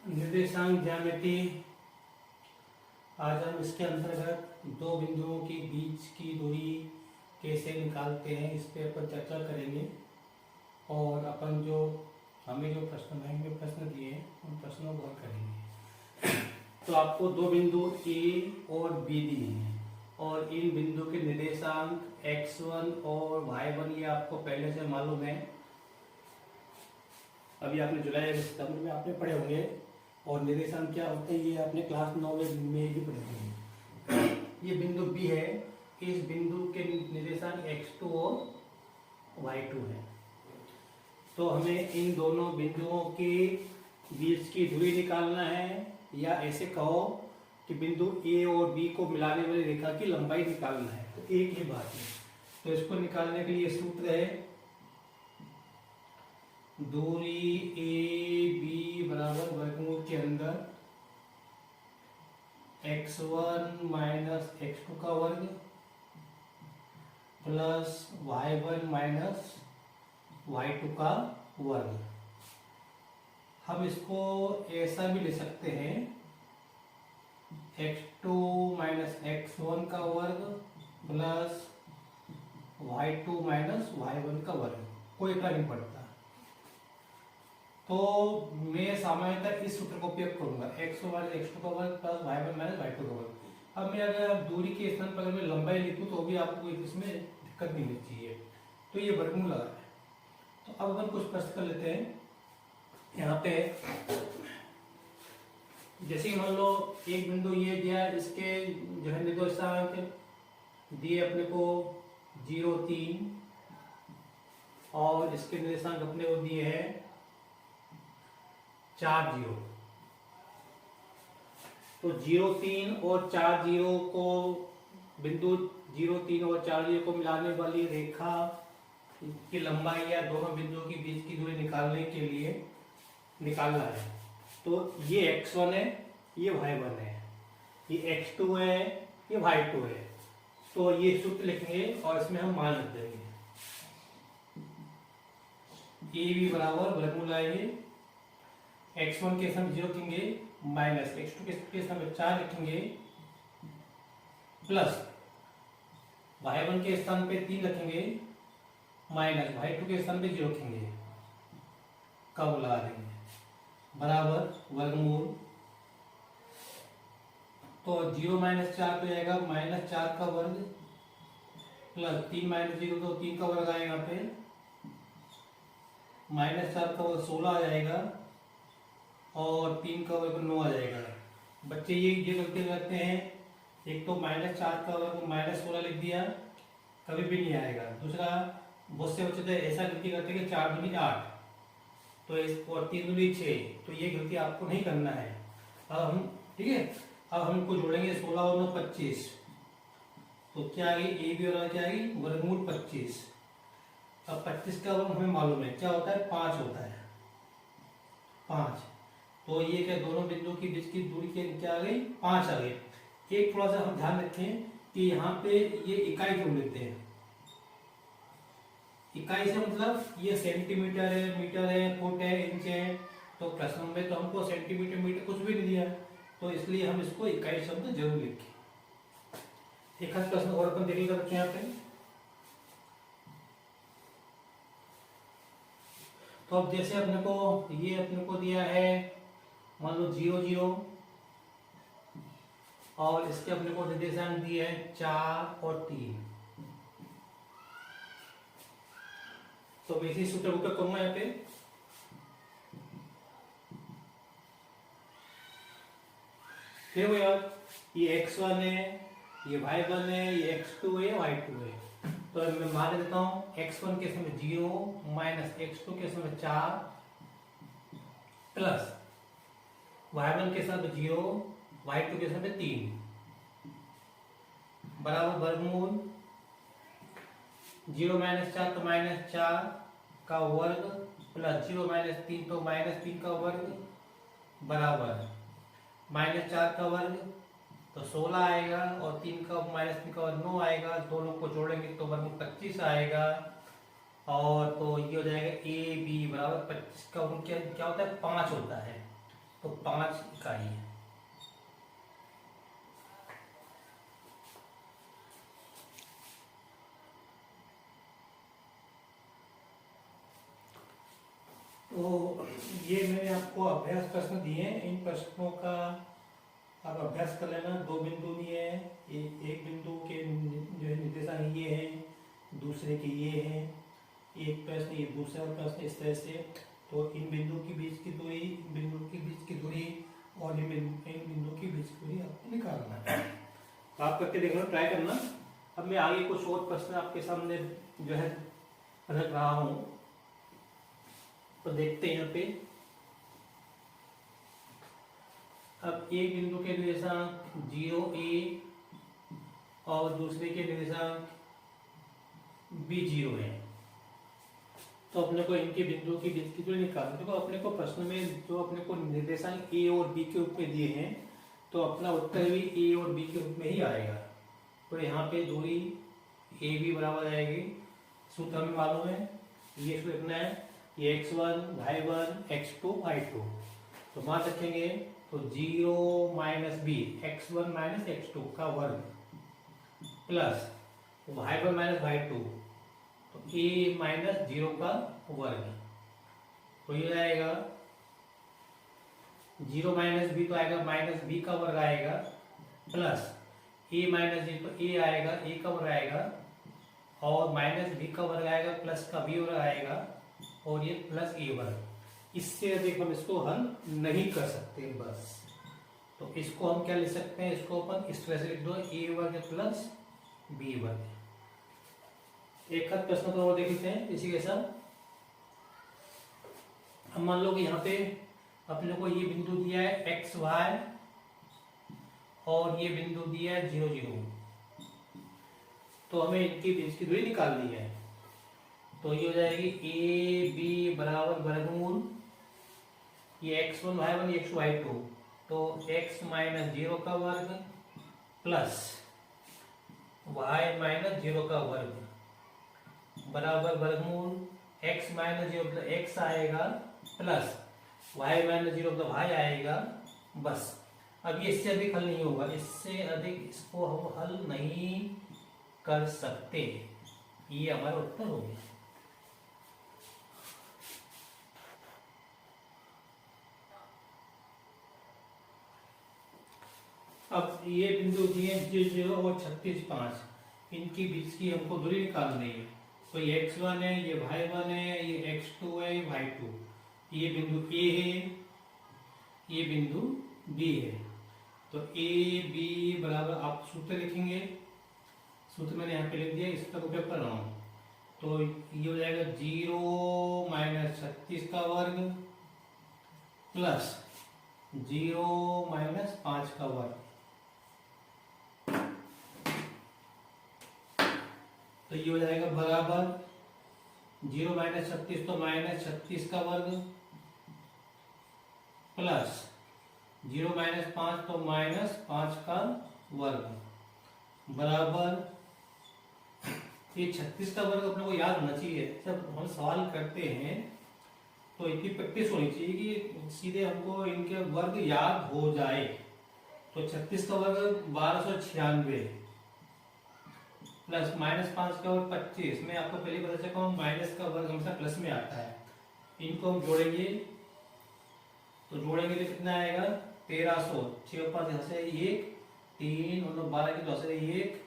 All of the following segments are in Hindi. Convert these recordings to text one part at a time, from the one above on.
निर्देशांक ज्यामिति। आज हम इसके अंतर्गत दो बिंदुओं के बीच की दूरी कैसे निकालते हैं इस पर अपन चर्चा करेंगे। और अपन जो हमें जो प्रश्न बैंक में प्रश्न दिए हैं उन प्रश्नों को हल करेंगे। तो आपको दो बिंदु ए और बी दिए हैं और इन बिंदु के निर्देशांक x1 और y1 ये आपको पहले से मालूम है। अभी आपने जुलाई सितंबर में आपने पढ़े होंगे। और निर्देशांक क्या होते हैं ये आपने क्लास 9 में भी पढ़े होंगे। ये बिंदु बी है, इस बिंदु के निर्देशांक x2 और y2 है। तो हमें इन दोनों बिंदुओं के बीच की दूरी निकालना है, या ऐसे कहो कि बिंदु ए और बी को मिलाने वाली रेखा की लंबाई निकालना है। तो एक ही बात है। तो इसको निकालने के लिए सूत्र है दूरी ए बी बराबर वर्गमूल के अंदर x1 माइनस x2 का वर्ग प्लस y1 माइनस y2 का वर्ग। हम इसको ऐसा भी ले सकते हैं x2 माइनस x1 का वर्ग प्लस y2 माइनस y1 का वर्ग, कोई फर्क नहीं पड़ता। तो मैं सामान्यतः इस सूत्र का उपयोग करूंगा x1 माइनस x2 का वर्ग प्लस y1 माइनस y2 का वर्ग। अब मैं अगर दूरी के स्थान पर अगर मैं लंबाई लिखूं तो भी आपको इसमें दिक्कत नहीं होनी चाहिए। तो ये वर्गमूल लगा है। तो अब अपन कुछ प्रश्न कर लेते हैं। यहाँ पे जैसे कि मान लो एक बिंदु ये दिया, इसके जो है निर्देशांक दिए अपने को 0, 3 और इसके निर्देशांक अपने को दिए हैं 4, 0। तो 0, 3 और 4, 0 को बिंदु 0, 3 और 4, 0 को मिलाने वाली रेखा की लंबाई या दोनों बिंदुओं के बीच की दूरी निकालने के लिए निकालना है। तो ये x1 है, ये y1 है, ये x2 है, ये y2 है। तो ये सूत्र लिखेंगे और इसमें हम मान रख देंगे। ए बी बराबर वर्गमूल आएंगे x1 के स्थान 0 लिखेंगे माइनस x2 के स्थान 4 लिखेंगे प्लस y1 के स्थान पे 3 रखेंगे माइनस y2 के स्थान पे 0 लिखेंगे, कब लगा देंगे बराबर वर्गमूल। तो 0 माइनस 4 तो आएगा माइनस 4 का वर्ग प्लस 3 माइनस 0 तो 3 का वर्ग आएगा, पे माइनस 4 का वर्ग 16 आ जाएगा और 3 का वर्ग 9 आ जाएगा। बच्चे ये गलती करते हैं, एक तो माइनस 4 का वर्ग माइनस 16 लिख दिया, कभी भी नहीं आएगा। दूसरा बहुत से बच्चे तो ऐसा गलती करते हैं कि 4 दूनी 8 तो इस और 3 दूनी 6, तो ये गलती आपको नहीं करना है। अब हम ठीक है, अब हम इनको जोड़ेंगे 16 और 9 25। तो क्या आ गई ए बी और क्या आ गई वर्गमूल 25। अब 25 का वर्ग हमें मालूम है क्या होता है, 5 होता है 5। तो ये क्या दोनों बिंदुओं के बीच की दूरी क्या आ गई 5 आ गई। एक थोड़ा सा हम ध्यान रखें कि यहाँ पे ये इकाई जोड़ लेते हैं। इकाई से मतलब ये सेंटीमीटर है, मीटर है, फुट है, इंच है। तो प्रश्न में तो हमको सेंटीमीटर मीटर कुछ भी नहीं दिया, तो इसलिए हम इसको इकाई शब्द जरूर लिखें। एक प्रश्न और अपन देखिएगा बच्चों यहाँ पे। तो अब जैसे अपने को ये अपने को दिया है मान लो 0, 0 और इसके अपने को निर्देशांक दिए हैं 4 और 3। तो मैं इसी सूत्र को करूंगा यहाँ पे। देखो यार ये x1 है, ये y1 है, ये x2 है, y2 है। तो मैं मान देता हूँ x1 के समय 0 माइनस x2 के समय 4 प्लस y1 के साथ 0 y2 के समय 3 बराबर वर्गमूल 0 माइनस 4 तो माइनस 4 का वर्ग प्लस 0 माइनस 3 तो माइनस 3 का वर्ग बराबर माइनस 4 का वर्ग तो 16 आएगा और 3 का माइनस 3 का वर्ग 9 आएगा। दोनों को जोड़ेंगे तो वर्ग 25 आएगा। और तो ये हो जाएगा ए बी बराबर 25 का क्या क्या होता है 5 होता है। तो 5 इकाई। तो ये मैंने आपको अभ्यास प्रश्न दिए हैं, इन प्रश्नों का आप अभ्यास कर लेना। 2 बिंदु दिए हैं, एक बिंदु के जो है निर्देशांक ये हैं, दूसरे के ये हैं, एक प्रश्न ये दूसरा प्रश्न, इस तरह से। तो इन बिंदु के बीच की दूरी, इन बिंदु के बीच की दूरी और इन बिंदु के बीच की दूरी आपको निकालना है। तो आप करके देखना, ट्राई करना। अब मैं आगे कुछ और प्रश्न आपके सामने जो है रख रहा हूँ, तो देखते हैं यहाँ पे। अब एक बिंदु के निर्देशांक 0a और दूसरे के निर्देशांक b 0 है। तो अपने को इनके बिंदु के बीच की दूरी निकालनी। देखो अपने को प्रश्न में जो अपने को निर्देशांक a और b के रूप में दिए हैं, तो अपना उत्तर भी a और b के रूप में ही आएगा। तो यहाँ पे दूरी ए बी बराबर आएगी, सूत्र हमें मालूम है, ये सूत्र लिखना है, ये x1 y1 x2 y2। तो मान रखेंगे तो 0 minus B, x1 minus x2 का वर्ग प्लस y1 माइनस y2, तो a माइनस 0 का वर्ग। तो ये आएगा 0 माइनस बी, तो आएगा माइनस बी का वर्ग आएगा, प्लस a माइनस जी, तो a आएगा, a का वर्ग आएगा, और माइनस बी का वर्ग आएगा, प्लस का बी वर्ग आएगा, और ये प्लस ए वर्ग। इससे अधिक हम इसको हल नहीं कर सकते बस। तो इसको हम क्या लिख सकते हैं, इसको अपन इस तरह से लिख दो, ए वर्ग प्लस बी वर्ग। एक हाथ प्रश्न को और देख लेते हैं इसी के साथ। हम मान लो कि यहाँ पे अपने को ये बिंदु दिया है एक्स वाई, और ये बिंदु दिया है 0 0। तो हमें इनके बीच की दूरी निकालनी है। तो ये हो जाएगी ए बी बराबर वर्गमूल, ये x1 y1 ये x2 y2, तो x माइनस 0 का वर्ग प्लस y माइनस 0 का वर्ग बराबर वर्गमूल x माइनस 0 मतलब x आएगा, प्लस y माइनस 0 मतलब y आएगा। बस अब ये इससे अधिक हल नहीं होगा, इससे अधिक इसको हम हल नहीं कर सकते। ये हमारा उत्तर हो गया। अब ये बिंदु दिए 0 और 36 5, इनके बीच की हमको दूरी निकालनी है। तो ये x1 है, ये y1 है, ये x2 है, ये y2। ये बिंदु A है, ये बिंदु B है। तो A B बराबर, आप सूत्र लिखेंगे, सूत्र मैंने यहाँ पे लिख दिया, इस तक उपयोग कर रहा हूँ। तो ये हो जाएगा 0 माइनस 36 का वर्ग प्लस 0 माइनस 5 का वर्ग। तो ये हो जाएगा बराबर 0 माइनस 36, तो माइनस 36 का वर्ग प्लस 0 माइनस 5, तो माइनस 5 का वर्ग बराबर, ये 36 का वर्ग अपने को याद होना चाहिए। जब हम सवाल करते हैं तो इतनी प्रैक्टिस होनी चाहिए कि सीधे हमको इनके वर्ग याद हो जाए। तो 36 का वर्ग 1296 प्लस माइनस 5 का वर्ग 25। मैं आपको पहले बता चुका हूँ, माइनस का वर्ग हमेशा प्लस में आता है। इनको हम जोड़ेंगे, तो जोड़ेंगे तो कितना आएगा 1300, 6 5 यहाँ से 1 3 और 12 के 2 से 1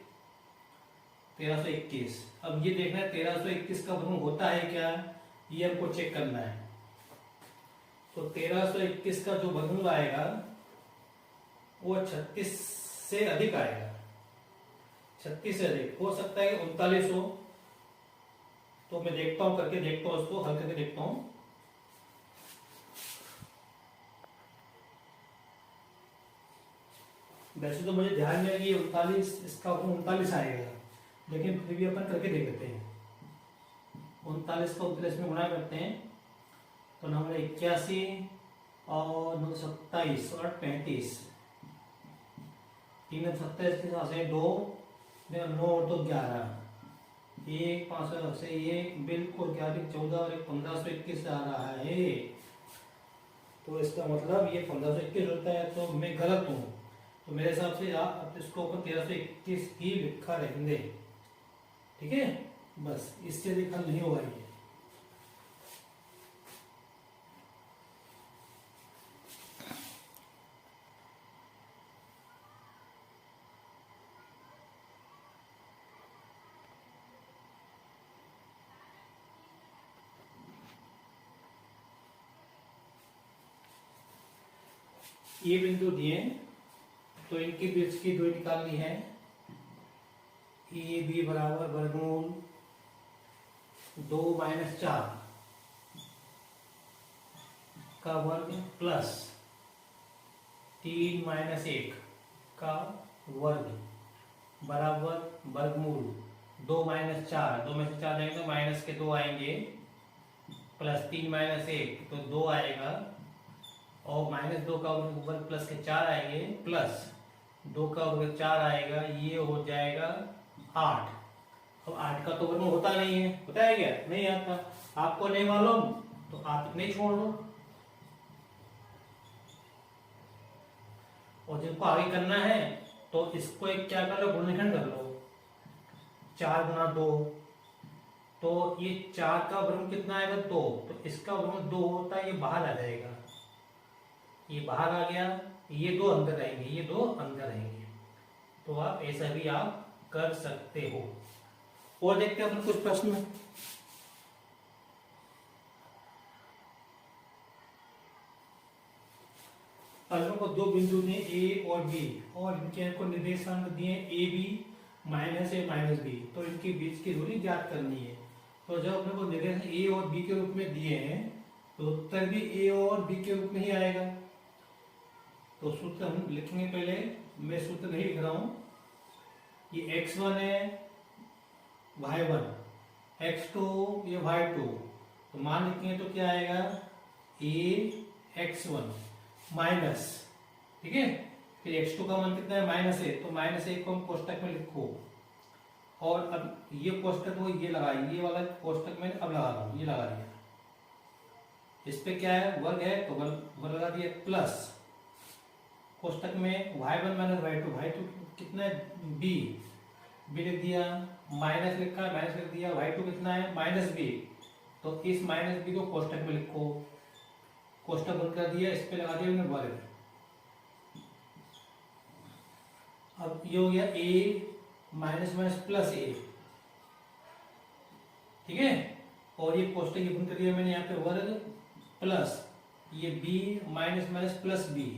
1321। अब ये देखना है 1321 का वर्ग होता है क्या, ये हमको चेक करना है। तो 1321 का जो वर्गमूल आएगा वो 36 से अधिक आएगा, 36 से अधिक हो सकता है 39 हो। तो मैं देखता हूं, करके देखता हूं, उसको हल करके देखता हूं। वैसे तो मुझे ध्यान में है कि 39, इसका 39 आएगा, लेकिन फिर भी अपन करके देख लेते हैं। 39 को 39 में गुणा करते हैं तो 9 81 और 9 27 और 35, 3 27 के साथ 2 9 और 2 11, 1 5 से 1 बिल्कुल 11 14 और 1521 आ रहा है। तो इसका मतलब ये 1521 होता है, तो मैं गलत हूँ। तो मेरे हिसाब से आप इसको ऊपर 1321 ही लिखा रहेंगे। ठीक है, बस इससे अधिक हल नहीं होगा ये बिंदु दिए तो इनके बीच की दूरी निकालनी है। ए बी बराबर वर्गमूल 2 - 4 का वर्ग प्लस 3 - 1 का वर्ग बराबर वर्गमूल 2 - 4, 2 में से 4 जाएंगे तो माइनस के 2 आएंगे, प्लस 3 - 1 तो 2 आएगा, और -2 का वर्ग प्लस के 4 आएंगे, प्लस 2 का वर्ग 4 आएगा, ये हो जाएगा 8। अब 8 का तो वर्ग होता नहीं है, होता है क्या? नहीं आता। आपको नहीं मालूम तो आप नहीं छोड़ दो, और जिनको आगे करना है तो इसको एक क्या कर लो, गुणनखंड कर लो। 4 × 2, तो ये 4 का वर्ग कितना आएगा? 2। तो इसका वर्ग 2 होता है, ये बाहर आ जाएगा, ये बाहर आ गया, ये 2 अंदर रहेंगे, ये 2 अंदर रहेंगे। तो आप ऐसा भी आप कर सकते हो। और देखते हैं अपन कुछ प्रश्न। अगर को दो बिंदु ने ए और बी, और इनके को निर्देशांक दिए ए बी -a -b, तो इनके बीच की दूरी ज्ञात करनी है। तो जब अपने को निर्देशांक ए और बी के रूप में दिए हैं तो उत्तर भी ए और बी के रूप में ही आएगा। तो सूत्र हम लिखेंगे, पहले मैं सूत्र नहीं लिख रहा हूं। ये x1 है, y1, x2 ये y2, तो मान लिखेंगे तो क्या आएगा? ax1 माइनस, ठीक है, फिर x2 का मान कितना है? -a, तो -a को हम कोष्टक में लिखो, और अब ये कोष्टक वो ये लगा, ये वाला कोष्टक में अब लगा रहा हूं, ये लगा दिया। इस पे क्या है? वर्ग है, तो वर्ग लगा दिया, प्लस कोष्टक में y1 - y2, y2 कितना है? b लिख दिया, माइनस लिखा है, माइनस लिख दिया, y2 कितना है? -b, तो इस -b को कोष्टक में लिखो, कोष्टक बंद कर दिया, इस पे लगा दिया मैंने वर्ग। अब ये हो गया a - प्लस a, ठीक है, और ये कोष्टक बंद कर दिया मैंने यहाँ पे वर्ग, प्लस ये b - प्लस b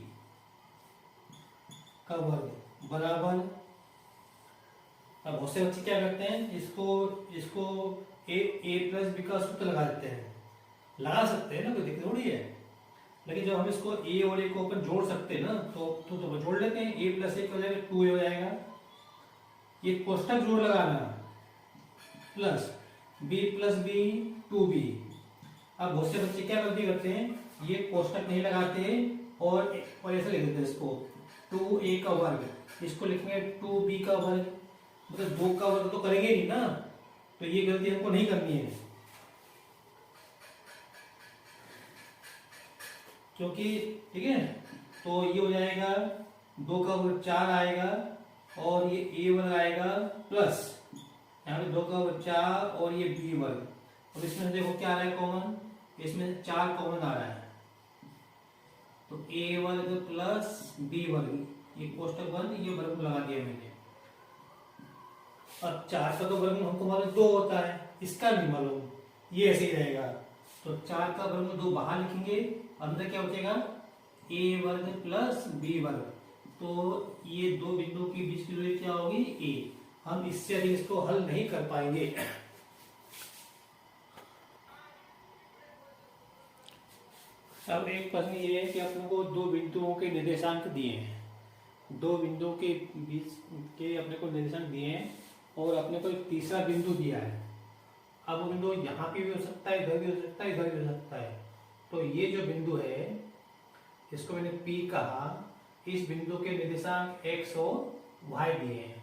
का वर्ग बराबर। अब बहुत से बच्चे क्या करते हैं, इसको a + b का सूत्र लगा देते हैं। लगा सकते हैं ना, कोई दिक्कत थोड़ी है, लेकिन जब हम इसको a और a को अपन जोड़ सकते हैं ना, तो जोड़ लेते हैं। a + 1 हो जाएगा 2a हो जाएगा, ये कोष्टक जोड़ लगाना, प्लस b + b 2b। अब बहुत से बच्चे क्या गलती करते हैं, ये कोष्टक नहीं लगाते और ऐसे लिख देते हैं इसको 2a का वर्ग, इसको लिखेंगे 2b का वर्ग, मतलब 2 का वर्ग तो करेंगे नहीं ना, तो ये गलती हमको नहीं करनी है, क्योंकि ठीक है। तो ये हो जाएगा 2 का वर्ग 4 आएगा, और ये a वर्ग आएगा, प्लस यहाँ पे 2 का वर्ग 4 और ये b वर्ग। अब इसमें से देखो क्या आ रहा है कॉमन, इसमें 4 कॉमन आ रहा है, तो a वर्ग प्लस b वर्ग, ये कोष्टक बंद, ये वर्ग लगा दिया मैंने। अब 4 का तो वर्ग हमको मालूम 2 होता है, इसका नहीं मालूम, ये ऐसे ही रहेगा। तो 4 का वर्ग 2 बाहर लिखेंगे, अंदर क्या बचेगा? a वर्ग प्लस b वर्ग, तो ये दो बिंदुओं के बीच की दूरी क्या होगी? a। हम इससे अधिक इसको हल नहीं कर पाएंगे। अब एक प्रश्न ये है कि अपने को दो बिंदुओं के निर्देशांक दिए हैं, दो बिंदुओं के बीच के अपने को निर्देशांक दिए हैं, और अपने को एक तीसरा बिंदु दिया है। अब वो बिंदु यहाँ पे भी हो सकता है, इधर भी हो सकता है, इधर भी हो सकता है। तो ये जो बिंदु है, इसको मैंने P कहा, इस बिंदु के निर्देशांक x और y दिए हैं,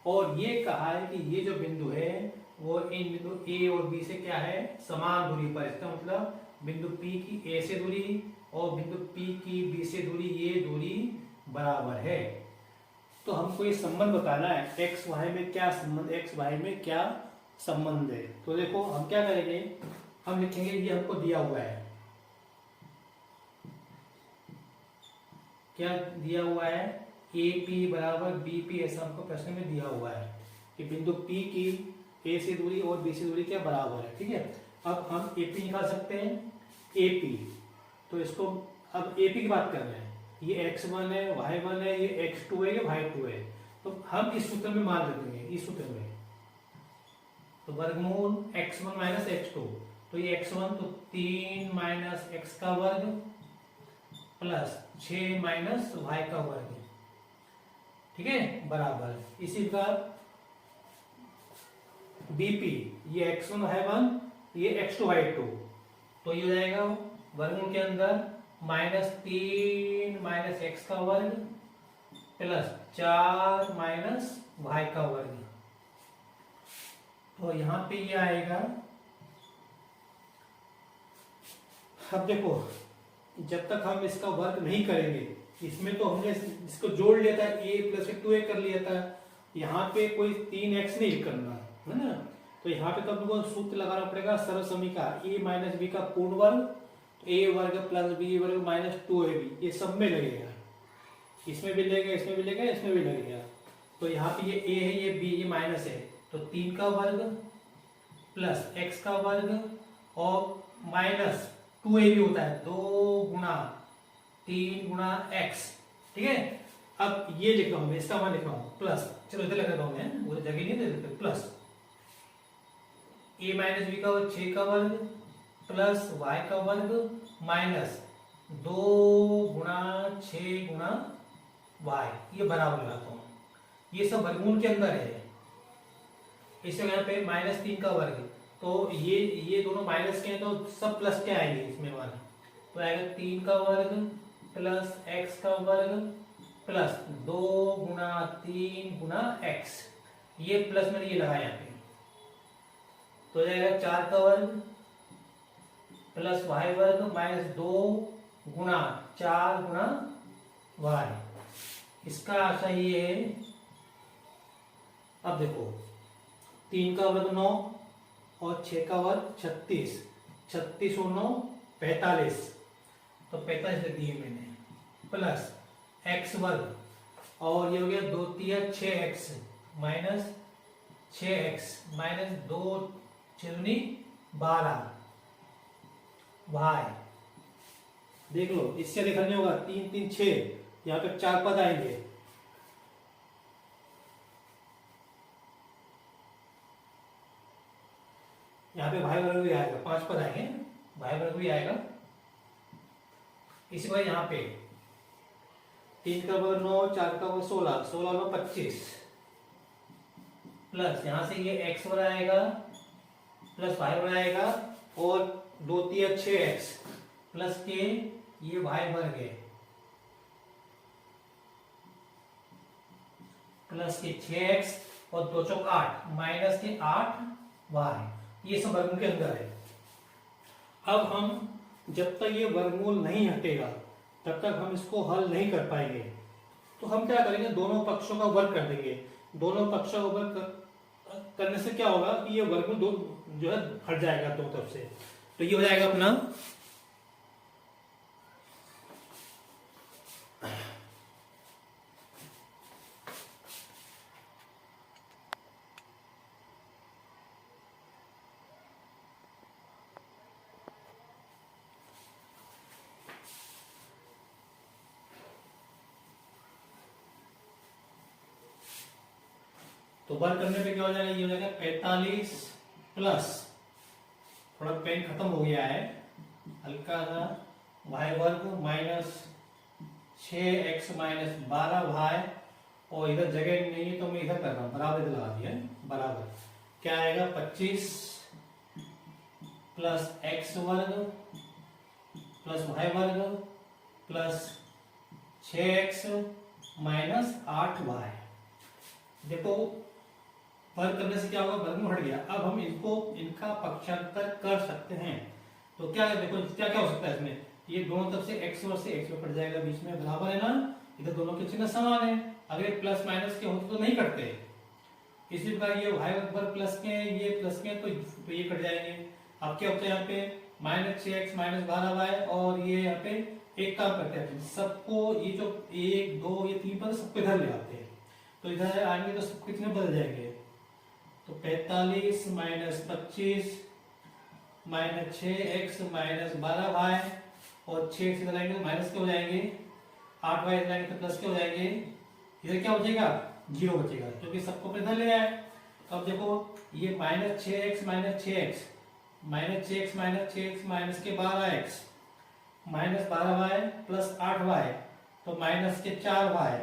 और ये कहा है कि ये जो बिंदु है वो इन बिंदु A और B से क्या है? समान दूरी पर। इसका मतलब बिंदु P की A से दूरी और बिंदु P की B से दूरी, ये दूरी बराबर है। तो हमको ये संबंध बताना है एक्स वाई में क्या संबंध, एक्स वाई में क्या संबंध है। तो देखो हम क्या करेंगे, हम लिखेंगे ये हमको दिया हुआ है, क्या दिया हुआ है, ए पी बराबर बी पी, ऐसा हमको प्रश्न में दिया हुआ है कि बिंदु P की ए से दूरी और बी से दूरी क्या बराबर है। ठीक है, अब हम ए पी निकाल सकते हैं, ए पी। तो इसको अब ए पी की बात कर रहे हैं, ये x1 है, y1 है, ये x2 है, ये y2 है। तो हम इस सूत्र में मान रखेंगे, इस सूत्र में तो वर्गमूल x1 माइनस x2, तो ये x1 तो 3 माइनस x का वर्ग प्लस 6 माइनस y का वर्ग, ठीक है, बराबर। इसी प्रकार बीपी, ये x1 y1, ये x2 y2, तो ये हो जाएगा वर्गमूल के अंदर -3 माइनस एक्स का वर्ग प्लस 4 माइनस वाई का वर्ग। तो यहां पे ये आएगा। अब देखो जब तक हम इसका वर्ग नहीं करेंगे, इसमें तो हमने इसको जोड़ लिया था, a प्लस 2a कर लिया था, यहाँ पे कोई 3x नहीं करना है ना। तो यहाँ पे तो हमको सूत्र लगाना पड़ेगा सरल समीका a माइनस बी का पूर्ण वर्ग, ए वर्ग प्लस बी वर्ग माइनस 2ab, ये सब में लगेगा, इसमें भी लगेगा, इसमें भी लगेगा, इसमें भी लगेगा। तो यहाँ पे ये a है, ये b, ये माइनस है, तो 3 का वर्ग प्लस x का वर्ग और माइनस 2ab होता है 2 गुना 3 गुना x। ठीक है, अब ये लिख रहा हूं मैं, इसका मान लिख रहा हूं प्लस, चलो इधर लग रहा हूं मैं, वो जगह नहीं दे प्लस a माइनस बी का वर्ग 6 का वर्ग प्लस y का वर्ग माइनस 2 गुना 6 गुना y, ये बराबर लगाता हूं, ये सब वर्गमूल के अंदर है। इसे यहाँ पे -3 का वर्ग, तो ये दोनों माइनस के हैं तो सब प्लस के आएंगे इसमें मान, तो आएगा 3 का वर्ग प्लस x का वर्ग प्लस 2 गुना 3 गुना x, ये प्लस मैंने ये लगाया यहाँ पे, तो हो जाएगा 4 का वर्ग प्लस वाई वर्ग माइनस 2 गुना 4 गुना वाई, इसका आशा ये है। अब देखो 3 का वर्ग 9 और 6 का वर्ग 36, 36 और 9 45, तो 45 लिख दिए मैंने, प्लस x वर्ग और ये हो गया 2 3 6x minus 6x minus 2 6 12 Y, देख लो इससे देखा नहीं होगा, 3 3 6, यहाँ पे 4 पद आएंगे, यहाँ पे भाई वर्ग भी आएगा, 5 पद आएंगे, भाई वर्ग भी आएगा। इसी बार यहाँ पे 3 का वर्ग 9, 4 का वर्ग 16, 16 में 25, प्लस यहाँ से ये x वर्ग आएगा प्लस y वर्ग आएगा और 2 3 6x प्लस के ये y वर्ग है प्लस के 6x और 2 चौक 8 माइनस के 8y, ये सब वर्गमूल के अंदर है। अब हम जब तक ये वर्गमूल नहीं हटेगा तब तक हम इसको हल नहीं कर पाएंगे, तो हम क्या करेंगे, दोनों पक्षों का वर्ग कर देंगे। दोनों पक्षों का वर्ग करने से क्या होगा कि ये वर्गमूल दो जो है हट जाएगा दो तरफ से, तो ये हो जाएगा अपना तो वर्ग करने पे क्या हो जाएगा, ये हो जाएगा 45 प्लस, थोड़ा पेन खत्म हो गया है हल्का सा, वाई वर्ग माइनस 6x माइनस 12y, और इधर जगह नहीं है तो मैं इधर कर रहा हूँ, बराबर इधर लगा दिया बराबर, क्या आएगा 25 प्लस x वर्ग प्लस वाई वर्ग प्लस 6x माइनस 8y। देखो वर्ग करने से क्या होगा, वर्गमूल हट गया। अब हम इनका पक्षांतर कर सकते हैं, तो क्या देखो क्या क्या हो सकता है इसमें, ये दोनों तरफ से x और से x में कट जाएगा, बीच में बराबर है ना, इधर दोनों के चिन्ह समान है। अगर ये प्लस माइनस के होते तो नहीं कटते। इसी प्रकार ये y बराबर प्लस के हैं, ये प्लस के हैं, तो ये कट जाएंगे। अब क्या होता है यहाँ पे -6x -12y, और ये यहाँ पे एक काम करते हैं सबको, ये जो 1 2 ये 3 पद सबको इधर ले आते हैं, तो इधर आएंगे तो सब कितने बदल जाएंगे, तो 45 -25 -6x -12y, और 6 से लगाएंगे तो माइनस के हो जाएंगे, 8y लगाएंगे तो प्लस के हो जाएंगे। इधर क्या बचेगा, 0 बचेगा, क्योंकि सबको अपने इधर ले आए। तो अब देखो ये -6x -6x -6x -6x minus के 12x -12y प्लस 8y, तो माइनस के 4y,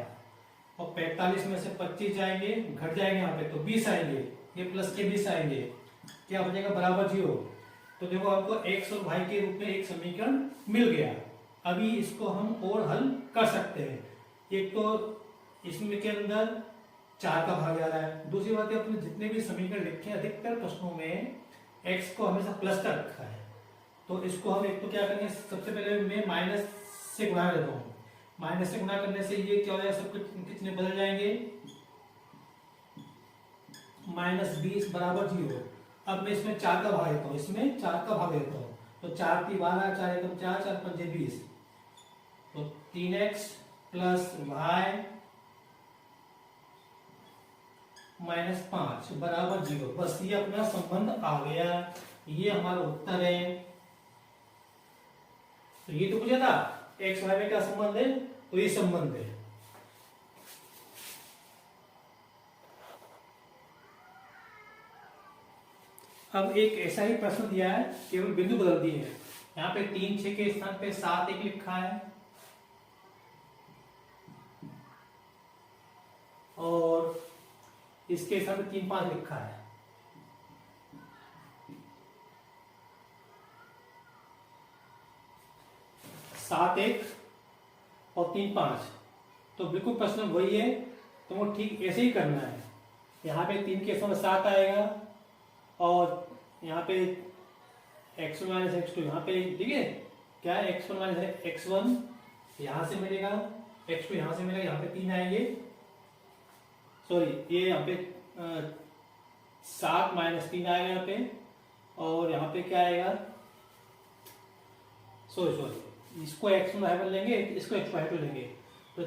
और 45 में से 25 जाएंगे, घट जाएंगे यहाँ पे, तो 20 आएंगे, ये प्लस के 20 आएंगे, क्या बचेगा बराबर 0। तो देखो आपको x और y के रूप में एक समीकरण मिल गया। अभी इसको हम और हल कर सकते हैं। एक तो इसमें के अंदर 4 का भाग आ रहा है, दूसरी बात है अपने जितने भी समीकरण लिखे हैं अधिकतर प्रश्नों में x को हमेशा प्लस का रखा है, तो इसको हम एक तो क्या करेंगे, सबसे पहले मैं माइनस से गुणा देता हूँ। माइनस से गुणा करने से ये क्या हो जाएगा, सब कितने बदल जाएंगे, -20 बराबर 0। अब मैं इसमें 4 का भाग देता हूँ, इसमें 4 का भाग देता हूँ, तो 4 × 12 4 एकम 4 4 पंजे 20, तो 3x प्लस y -5 बराबर 0। बस ये अपना संबंध आ गया, ये हमारा उत्तर है। तो ये तो पूछा था x y में क्या संबंध है, तो ये संबंध है। अब एक ऐसा ही प्रश्न दिया है, केवल बिंदु बदल दिए हैं। यहाँ पे 3 6 के स्थान पे 7 1 लिखा है, और इसके स्थान पे 3 5 लिखा है। सात 1 और 3 5, तो बिल्कुल प्रश्न वही है, तुमको ठीक ऐसे ही करना है। यहाँ पे 3 के स्थान 7 आएगा, और यहाँ पे x1 - x2 यहाँ पे, ठीक है, क्या है x1 - x1 यहाँ से मिलेगा, x2 यहाँ से मिलेगा, यहाँ पे 3 आएंगे, सॉरी ये यहाँ पे 7 - 3 आएगा यहाँ पे, और यहाँ पे क्या आएगा, सॉरी इसको x1 लेंगे, इसको x2 लेंगे, तो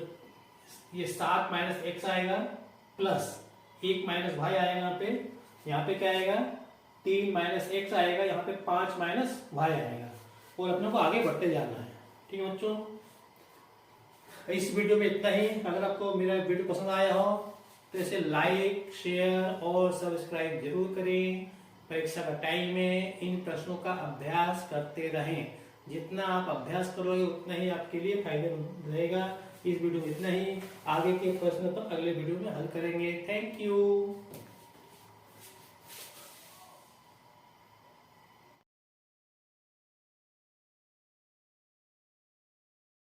ये 7 - x आएगा, प्लस 1 - y आएगा यहाँ पे क्या आएगा, 3 - x आएगा, यहाँ पे 5 - y आएगा, और अपने को आगे बढ़ते जाना है। ठीक है बच्चों, इस वीडियो में इतना ही। अगर आपको मेरा वीडियो पसंद आया हो तो इसे लाइक शेयर और सब्सक्राइब जरूर करें। परीक्षा का टाइम में इन प्रश्नों का अभ्यास करते रहें। जितना आप अभ्यास करोगे उतना ही आपके लिए फायदेमंद रहेगा। इस वीडियो में इतना ही, आगे के प्रश्न तो अगले वीडियो में हल करेंगे। Thank you.